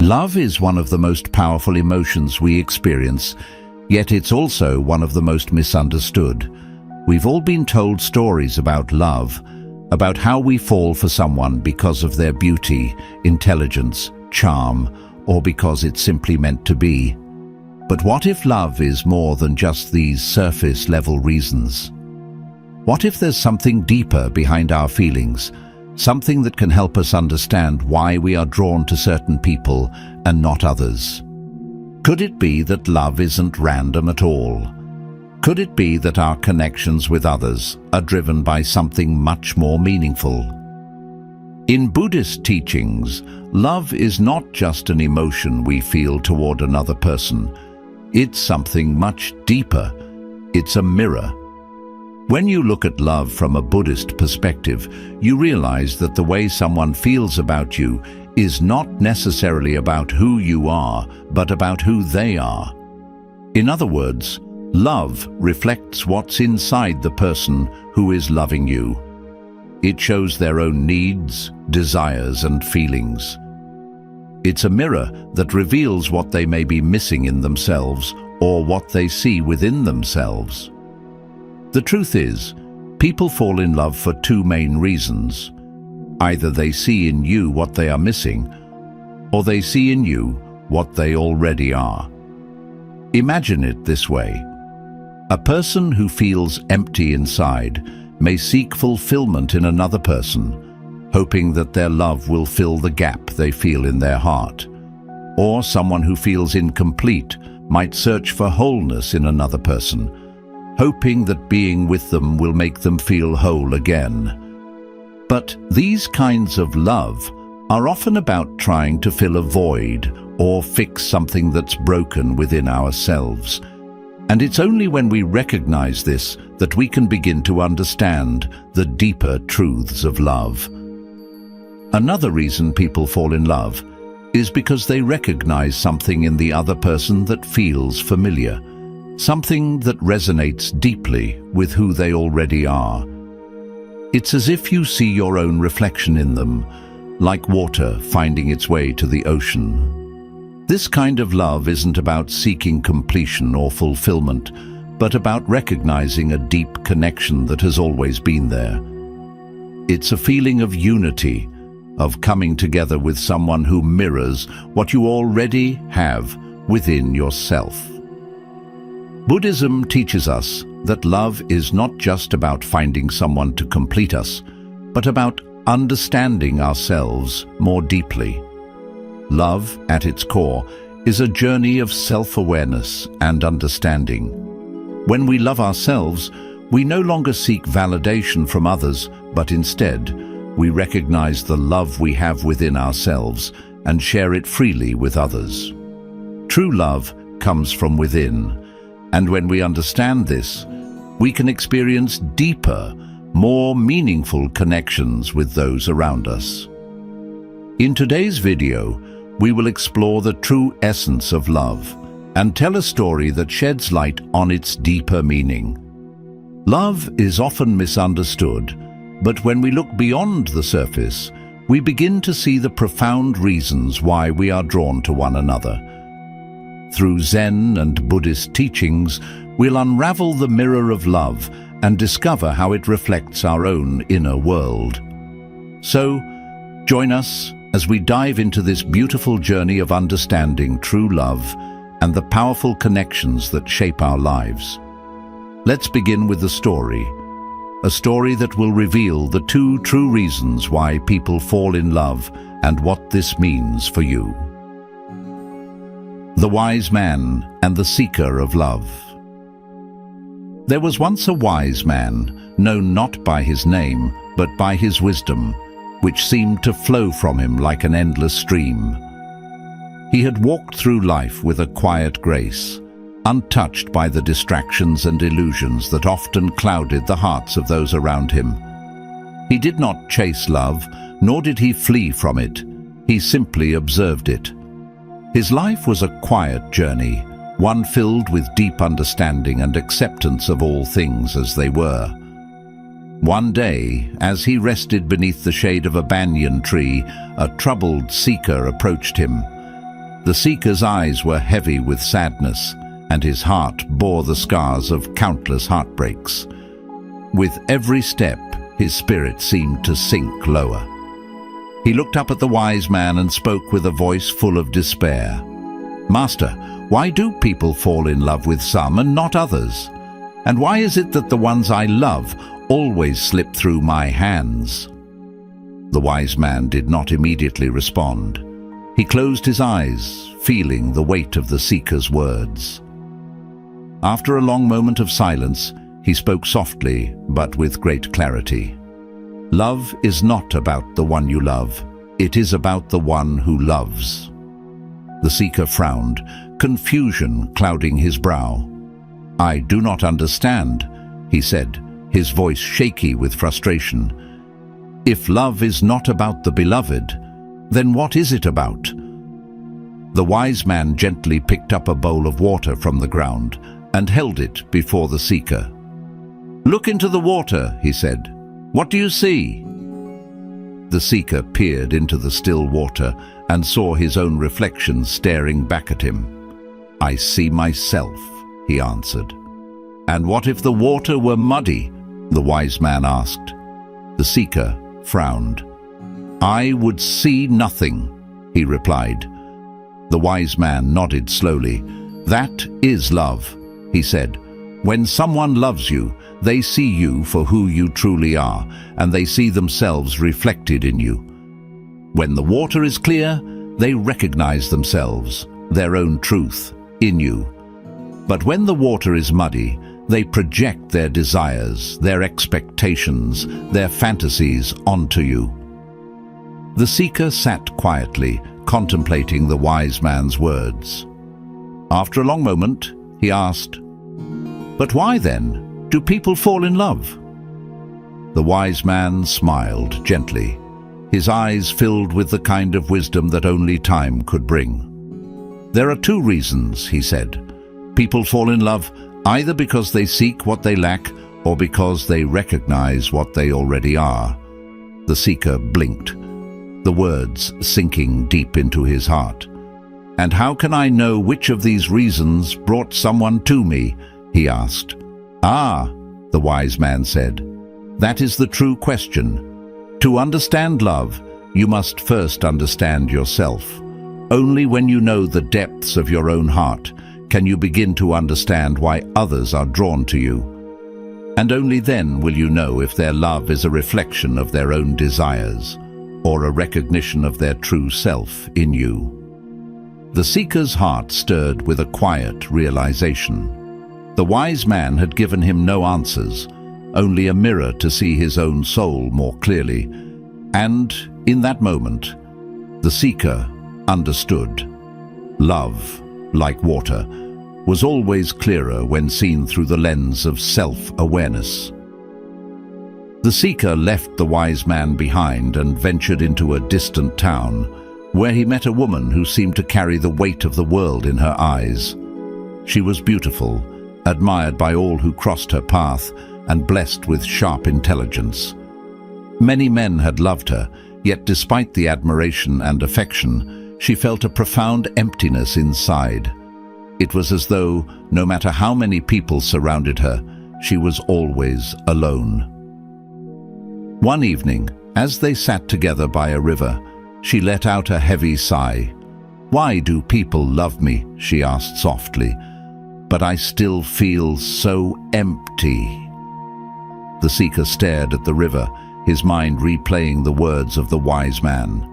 Love is one of the most powerful emotions we experience, yet it's also one of the most misunderstood. We've all been told stories about love, about how we fall for someone because of their beauty, intelligence, charm, or because it's simply meant to be. But what if love is more than just these surface-level reasons? What if there's something deeper behind our feelings, something that can help us understand why we are drawn to certain people and not others? Could it be that love isn't random at all? Could it be that our connections with others are driven by something much more meaningful? In Buddhist teachings, love is not just an emotion we feel toward another person. It's something much deeper. It's a mirror. When you look at love from a Buddhist perspective, you realize that the way someone feels about you is not necessarily about who you are, but about who they are. In other words, love reflects what's inside the person who is loving you. It shows their own needs, desires, and feelings. It's a mirror that reveals what they may be missing in themselves or what they see within themselves. The truth is, people fall in love for two main reasons. Either they see in you what they are missing, or they see in you what they already are. Imagine it this way. A person who feels empty inside may seek fulfillment in another person, hoping that their love will fill the gap they feel in their heart. Or someone who feels incomplete might search for wholeness in another person, hoping that being with them will make them feel whole again. But these kinds of love are often about trying to fill a void or fix something that's broken within ourselves. And it's only when we recognize this that we can begin to understand the deeper truths of love. Another reason people fall in love is because they recognize something in the other person that feels familiar, something that resonates deeply with who they already are. It's as if you see your own reflection in them, like water finding its way to the ocean. This kind of love isn't about seeking completion or fulfillment, but about recognizing a deep connection that has always been there. It's a feeling of unity, of coming together with someone who mirrors what you already have within yourself. Buddhism teaches us that love is not just about finding someone to complete us, but about understanding ourselves more deeply. Love, at its core, is a journey of self-awareness and understanding. When we love ourselves, we no longer seek validation from others, but instead, we recognize the love we have within ourselves and share it freely with others. True love comes from within, and when we understand this, we can experience deeper, more meaningful connections with those around us. In today's video, we will explore the true essence of love and tell a story that sheds light on its deeper meaning. Love is often misunderstood, but when we look beyond the surface, we begin to see the profound reasons why we are drawn to one another. Through Zen and Buddhist teachings, we'll unravel the mirror of love and discover how it reflects our own inner world. So, join us as we dive into this beautiful journey of understanding true love and the powerful connections that shape our lives. Let's begin with the story, a story that will reveal the two true reasons why people fall in love and what this means for you. The Wise Man and the Seeker of Love. There was once a wise man, known not by his name, but by his wisdom, which seemed to flow from him like an endless stream. He had walked through life with a quiet grace, untouched by the distractions and illusions that often clouded the hearts of those around him. He did not chase love, nor did he flee from it. He simply observed it. His life was a quiet journey, one filled with deep understanding and acceptance of all things as they were. One day, as he rested beneath the shade of a banyan tree, a troubled seeker approached him. The seeker's eyes were heavy with sadness, and his heart bore the scars of countless heartbreaks. With every step, his spirit seemed to sink lower. He looked up at the wise man and spoke with a voice full of despair. "Master, why do people fall in love with some and not others? And why is it that the ones I love always slip through my hands?" The wise man did not immediately respond. He closed his eyes, feeling the weight of the seeker's words. After a long moment of silence, he spoke softly, but with great clarity. "Love is not about the one you love. It is about the one who loves." The seeker frowned, confusion clouding his brow. "I do not understand," he said, his voice shaky with frustration. "If love is not about the beloved, then what is it about?" The wise man gently picked up a bowl of water from the ground and held it before the seeker. "Look into the water," he said. "What do you see?" The seeker peered into the still water and saw his own reflection staring back at him. "I see myself," he answered. "And what if the water were muddy?" the wise man asked. The seeker frowned. "I would see nothing," he replied. The wise man nodded slowly. "That is love," he said. "When someone loves you, they see you for who you truly are, and they see themselves reflected in you. When the water is clear, they recognize themselves, their own truth, in you. But when the water is muddy, they project their desires, their expectations, their fantasies onto you." The seeker sat quietly, contemplating the wise man's words. After a long moment, he asked, "But why then do people fall in love?" The wise man smiled gently, his eyes filled with the kind of wisdom that only time could bring. "There are two reasons," he said. "People fall in love either because they seek what they lack or because they recognize what they already are." The seeker blinked, the words sinking deep into his heart. "And how can I know which of these reasons brought someone to me?" he asked. "Ah," the wise man said, "that is the true question. To understand love, you must first understand yourself. Only when you know the depths of your own heart can you begin to understand why others are drawn to you. And only then will you know if their love is a reflection of their own desires or a recognition of their true self in you." The seeker's heart stirred with a quiet realization. The wise man had given him no answers, only a mirror to see his own soul more clearly. And in that moment, the seeker understood. Love, like water, was always clearer when seen through the lens of self-awareness. The seeker left the wise man behind and ventured into a distant town, where he met a woman who seemed to carry the weight of the world in her eyes. She was beautiful, admired by all who crossed her path, and blessed with sharp intelligence. Many men had loved her, yet despite the admiration and affection, she felt a profound emptiness inside. It was as though, no matter how many people surrounded her, she was always alone. One evening, as they sat together by a river, she let out a heavy sigh. "Why do people love me?" she asked softly. "But I still feel so empty." The seeker stared at the river, his mind replaying the words of the wise man.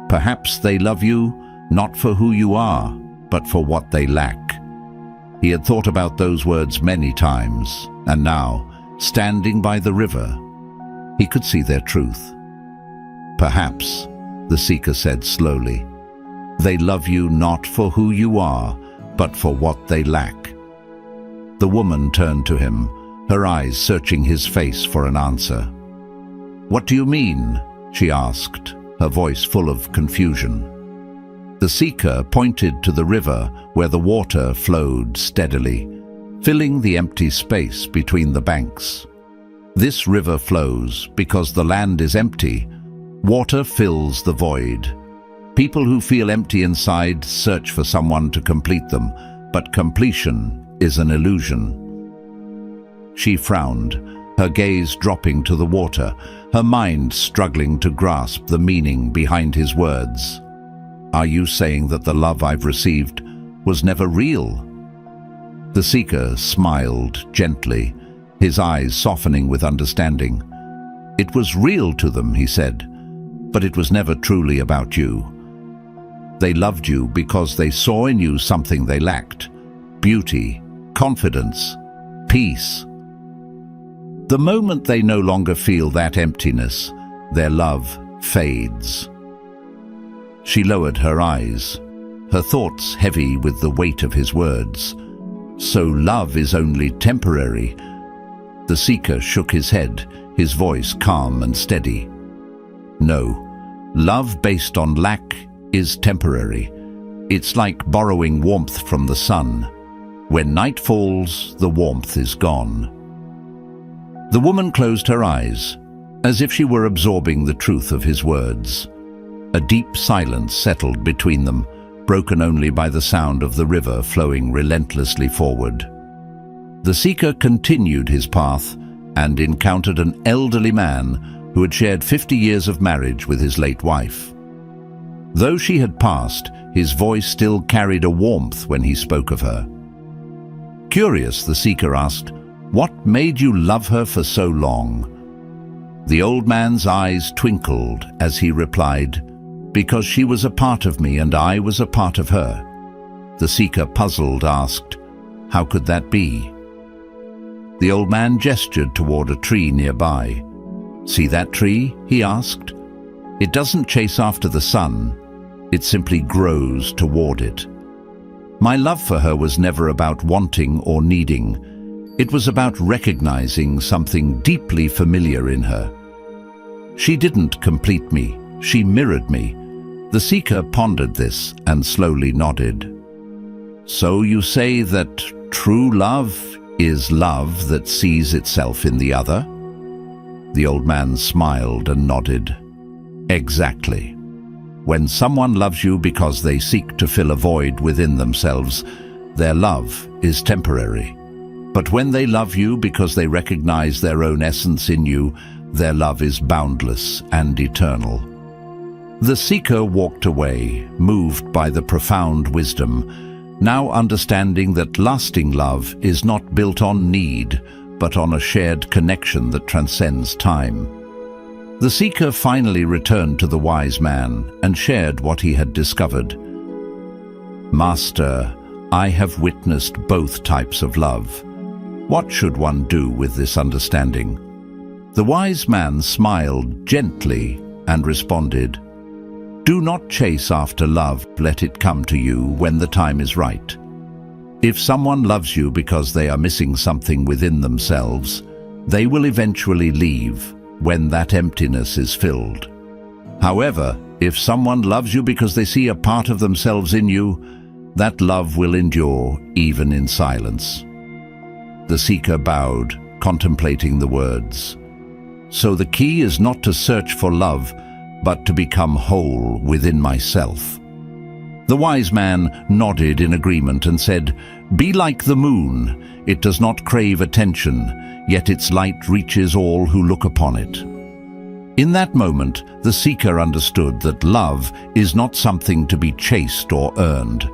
"Perhaps they love you not for who you are, but for what they lack." He had thought about those words many times, and now, standing by the river, he could see their truth. "Perhaps," the seeker said slowly, "they love you not for who you are, but for what they lack." The woman turned to him, her eyes searching his face for an answer. "What do you mean?" she asked, her voice full of confusion. The seeker pointed to the river where the water flowed steadily, filling the empty space between the banks. "This river flows because the land is empty. Water fills the void. People who feel empty inside search for someone to complete them, but completion is an illusion. She frowned, her gaze dropping to the water, her mind struggling to grasp the meaning behind his words. Are you saying that the love I've received was never real? The seeker smiled gently, his eyes softening with understanding. It was real to them, he said, but it was never truly about you. They loved you because they saw in you something they lacked: beauty, confidence, peace. The moment they no longer feel that emptiness, their love fades. She lowered her eyes, her thoughts heavy with the weight of his words. So love is only temporary. The seeker shook his head, his voice calm and steady. No, love based on lack is temporary. It's like borrowing warmth from the sun. When night falls, the warmth is gone. The woman closed her eyes, as if she were absorbing the truth of his words. A deep silence settled between them, broken only by the sound of the river flowing relentlessly forward. The seeker continued his path and encountered an elderly man who had shared 50 years of marriage with his late wife. Though she had passed, his voice still carried a warmth when he spoke of her. Curious, the seeker asked, "What made you love her for so long?" The old man's eyes twinkled as he replied, "Because she was a part of me and I was a part of her." The seeker, puzzled, asked, "How could that be?" The old man gestured toward a tree nearby. "See that tree?" he asked. "It doesn't chase after the sun, it simply grows toward it." My love for her was never about wanting or needing. It was about recognizing something deeply familiar in her. She didn't complete me, she mirrored me. The seeker pondered this and slowly nodded. "So you say that true love is love that sees itself in the other?" The old man smiled and nodded. "Exactly. When someone loves you because they seek to fill a void within themselves, their love is temporary. But when they love you because they recognize their own essence in you, their love is boundless and eternal." The seeker walked away, moved by the profound wisdom, now understanding that lasting love is not built on need, but on a shared connection that transcends time. The seeker finally returned to the wise man and shared what he had discovered. "Master, I have witnessed both types of love. What should one do with this understanding?" The wise man smiled gently and responded, "Do not chase after love, let it come to you when the time is right. If someone loves you because they are missing something within themselves, they will eventually leave when that emptiness is filled. However, if someone loves you because they see a part of themselves in you, that love will endure even in silence." The seeker bowed, contemplating the words. "So the key is not to search for love, but to become whole within myself." The wise man nodded in agreement and said, "Be like the moon. It does not crave attention, yet its light reaches all who look upon it." In that moment, the seeker understood that love is not something to be chased or earned.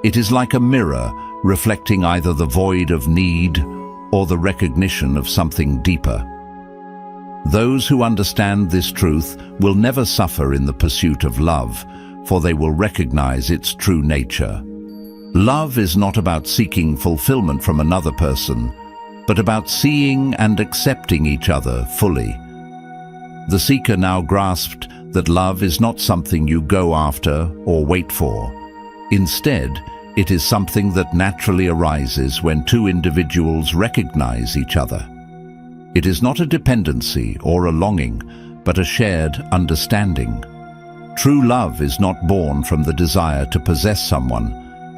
It is like a mirror, reflecting either the void of need or the recognition of something deeper. Those who understand this truth will never suffer in the pursuit of love, for they will recognize its true nature. Love is not about seeking fulfillment from another person, but about seeing and accepting each other fully. The seeker now grasped that love is not something you go after or wait for. Instead, it is something that naturally arises when two individuals recognize each other. It is not a dependency or a longing, but a shared understanding. True love is not born from the desire to possess someone,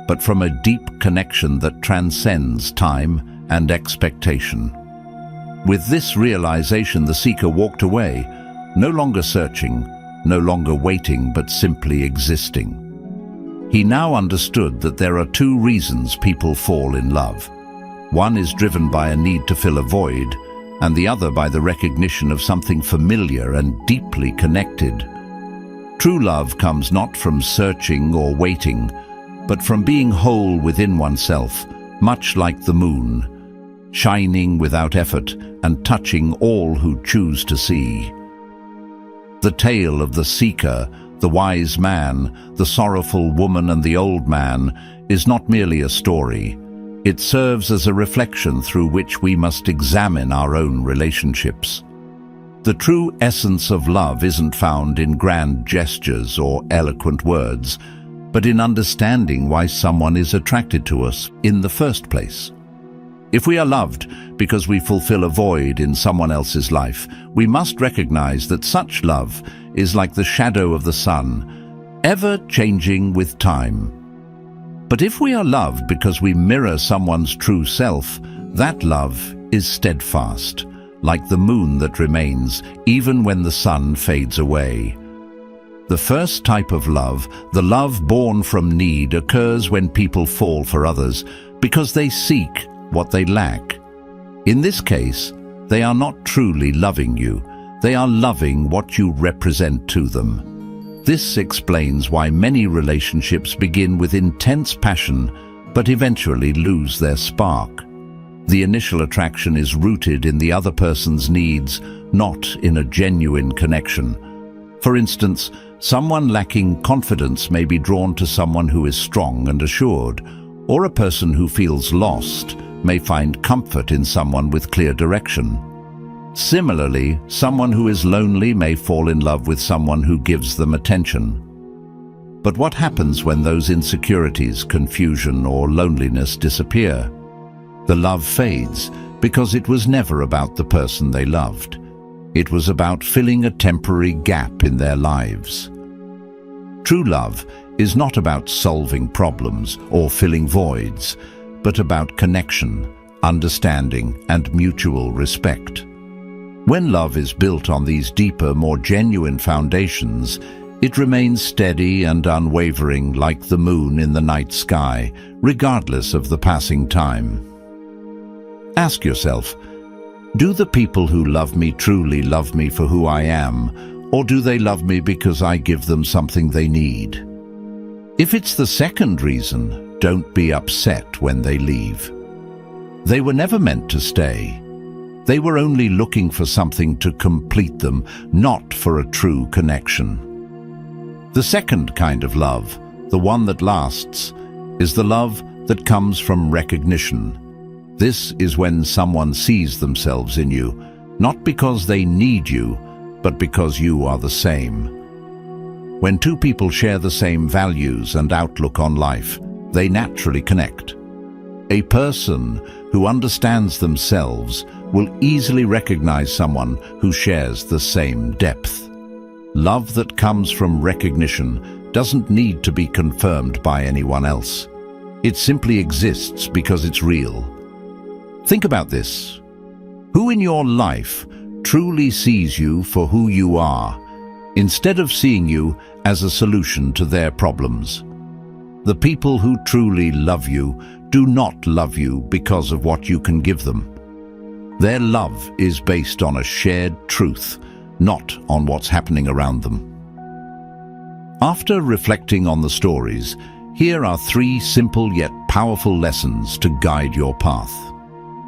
but from a deep connection that transcends time and expectation. With this realization, the seeker walked away, no longer searching, no longer waiting but simply existing. He now understood that there are two reasons people fall in love. One is driven by a need to fill a void, and the other by the recognition of something familiar and deeply connected. True love comes not from searching or waiting, but from being whole within oneself, much like the moon, shining without effort and touching all who choose to see. The tale of the seeker, the wise man, the sorrowful woman and the old man is not merely a story. It serves as a reflection through which we must examine our own relationships. The true essence of love isn't found in grand gestures or eloquent words, but in understanding why someone is attracted to us in the first place. If we are loved because we fulfill a void in someone else's life, we must recognize that such love is like the shadow of the sun, ever changing with time. But if we are loved because we mirror someone's true self, that love is steadfast, like the moon that remains even when the sun fades away. The first type of love, the love born from need, occurs when people fall for others because they seek what they lack. In this case, they are not truly loving you. They are loving what you represent to them. This explains why many relationships begin with intense passion, but eventually lose their spark. The initial attraction is rooted in the other person's needs, not in a genuine connection. For instance, someone lacking confidence may be drawn to someone who is strong and assured, or a person who feels lost may find comfort in someone with clear direction. Similarly, someone who is lonely may fall in love with someone who gives them attention. But what happens when those insecurities, confusion, or loneliness disappear? The love fades because it was never about the person they loved. It was about filling a temporary gap in their lives. True love is not about solving problems or filling voids, but about connection, understanding, and mutual respect. When love is built on these deeper, more genuine foundations, it remains steady and unwavering like the moon in the night sky, regardless of the passing time. Ask yourself, do the people who love me truly love me for who I am, or do they love me because I give them something they need? If it's the second reason, don't be upset when they leave. They were never meant to stay. They were only looking for something to complete them, not for a true connection. The second kind of love, the one that lasts, is the love that comes from recognition. This is when someone sees themselves in you, not because they need you, but because you are the same. When two people share the same values and outlook on life, they naturally connect. A person who understands themselves will easily recognize someone who shares the same depth. Love that comes from recognition doesn't need to be confirmed by anyone else. It simply exists because it's real. Think about this. Who in your life truly sees you for who you are, instead of seeing you as a solution to their problems? The people who truly love you do not love you because of what you can give them. Their love is based on a shared truth, not on what's happening around them. After reflecting on the stories, here are 3 simple yet powerful lessons to guide your path.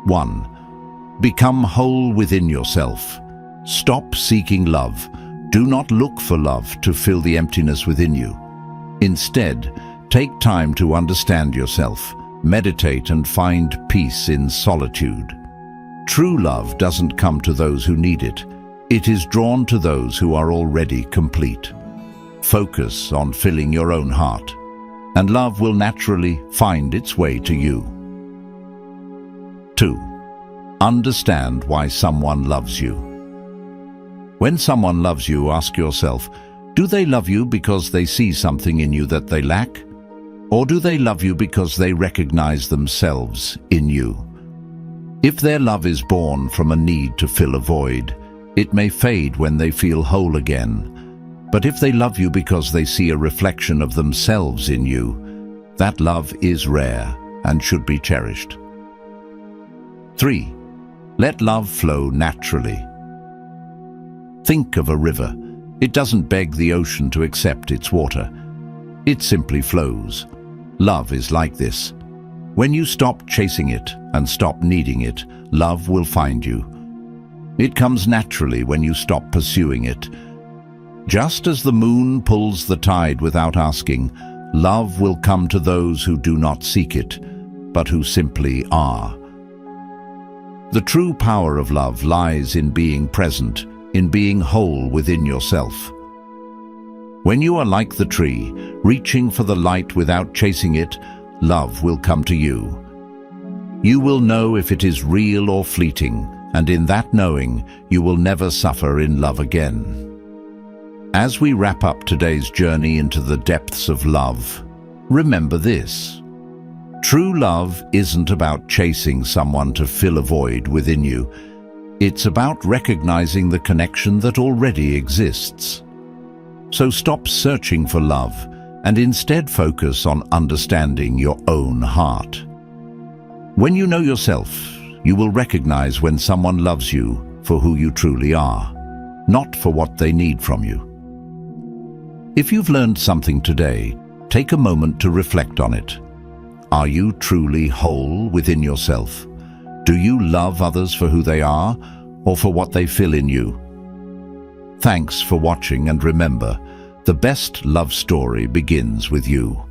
1. Become whole within yourself. Stop seeking love. Do not look for love to fill the emptiness within you. Instead, take time to understand yourself, meditate, and find peace in solitude. True love doesn't come to those who need it. It is drawn to those who are already complete. Focus on filling your own heart, and love will naturally find its way to you. 2. Understand why someone loves you. When someone loves you, ask yourself, do they love you because they see something in you that they lack? Or do they love you because they recognize themselves in you? If their love is born from a need to fill a void, it may fade when they feel whole again. But if they love you because they see a reflection of themselves in you, that love is rare and should be cherished. 3. Let love flow naturally. Think of a river. It doesn't beg the ocean to accept its water. It simply flows. Love is like this. When you stop chasing it and stop needing it, love will find you. It comes naturally when you stop pursuing it. Just as the moon pulls the tide without asking, love will come to those who do not seek it, but who simply are. The true power of love lies in being present, in being whole within yourself. When you are like the tree, reaching for the light without chasing it, love will come to you. You will know if it is real or fleeting, and in that knowing, you will never suffer in love again. As we wrap up today's journey into the depths of love, remember this. True love isn't about chasing someone to fill a void within you. It's about recognizing the connection that already exists. So stop searching for love and instead focus on understanding your own heart. When you know yourself, you will recognize when someone loves you for who you truly are, not for what they need from you. If you've learned something today, take a moment to reflect on it. Are you truly whole within yourself? Do you love others for who they are or for what they fill in you? Thanks for watching, and remember, the best love story begins with you.